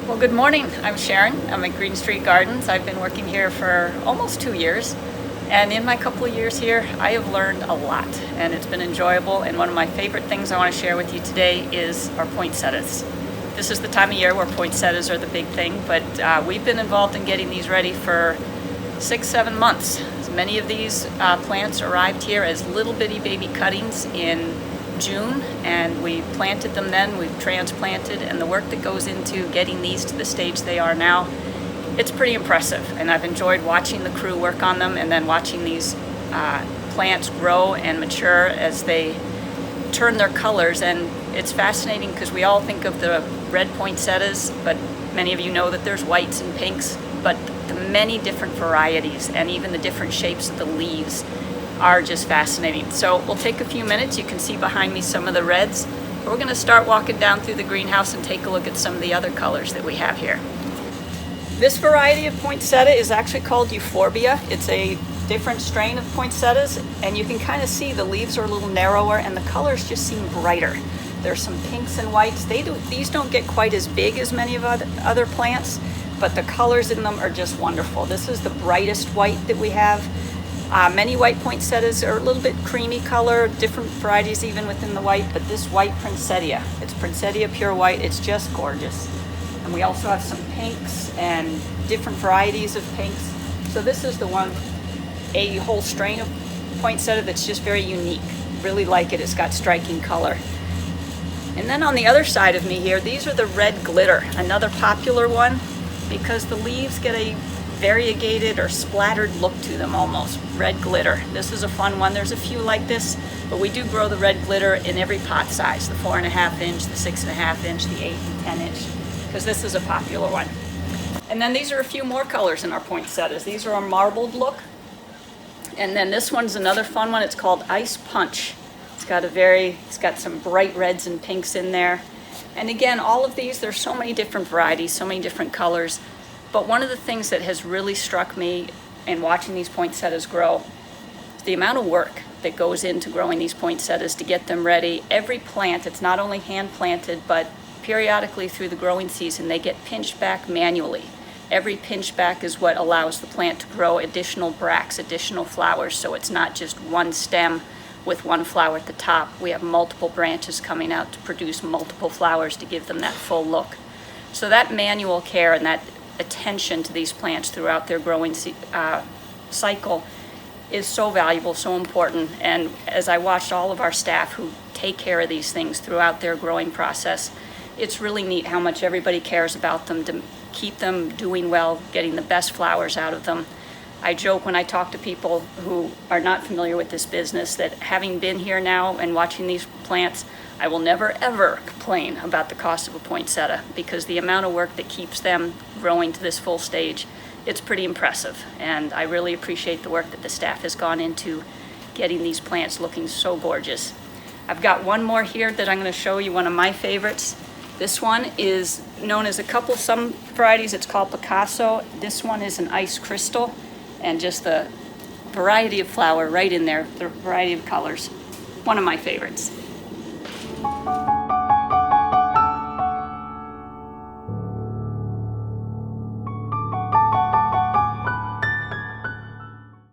Well, good morning. I'm Sharon. I'm at Greenstreet Gardens. I've been working here for almost 2 years. And in my couple of years here, I have learned a lot and it's been enjoyable. And one of my favorite things I want to share with you today is our poinsettias. This is the time of year where poinsettias are the big thing, but we've been involved in getting these ready for 6-7 months. Many of these plants arrived here as little bitty baby cuttings in June, and we planted them then, we've transplanted, and the work that goes into getting these to the stage they are now, it's pretty impressive. And I've enjoyed watching the crew work on them and then watching these plants grow and mature as they turn their colors. And it's fascinating because we all think of the red poinsettias, but many of you know that there's whites and pinks, but the many different varieties and even the different shapes of the leaves are just fascinating. So we'll take a few minutes. You can see behind me some of the reds. We're going to start walking down through the greenhouse and take a look at some of the other colors that we have here. This variety of poinsettia is actually called Euphorbia. It's a different strain of poinsettias, and you can kind of see the leaves are a little narrower and the colors just seem brighter. There's some pinks and whites. These don't get quite as big as many of other plants, but the colors in them are just wonderful. This is the brightest white that we have. Many white poinsettias are a little bit creamy color, different varieties even within the white, but this white Poinsettia, it's Poinsettia pure white, it's just gorgeous. And we also have some pinks and different varieties of pinks. So this is the one, a whole strain of poinsettia that's just very unique. Really like it, it's got striking color. And then on the other side of me here, these are the red glitter, another popular one, because the leaves get a variegated or splattered look to them almost. Red glitter. This is a fun one. There's a few like this, but we do grow the red glitter in every pot size, the 4.5 inch, the 6.5 inch, the 8 and 10 inch, because this is a popular one. And then these are a few more colors in our poinsettias. These are a marbled look. And then this one's another fun one. It's called Ice Punch. It's got some bright reds and pinks in there. And again, all of these, there's so many different varieties, so many different colors. But one of the things that has really struck me in watching these poinsettias grow is the amount of work that goes into growing these poinsettias to get them ready. Every plant, it's not only hand planted, but periodically through the growing season, they get pinched back manually. Every pinch back is what allows the plant to grow additional bracts, additional flowers, so it's not just one stem with one flower at the top. We have multiple branches coming out to produce multiple flowers to give them that full look. So that manual care and that attention to these plants throughout their growing cycle is so valuable, so important. And as I watched all of our staff who take care of these things throughout their growing process, it's really neat how much everybody cares about them to keep them doing well, getting the best flowers out of them. I joke when I talk to people who are not familiar with this business that having been here now and watching these plants, I will never ever complain about the cost of a poinsettia, because the amount of work that keeps them growing to this full stage, it's pretty impressive. And I really appreciate the work that the staff has gone into getting these plants looking so gorgeous. I've got one more here that I'm going to show you, one of my favorites. This one is known as some varieties, it's called Picasso. This one is an ice crystal, and just the variety of flower right in there, the variety of colors. One of my favorites.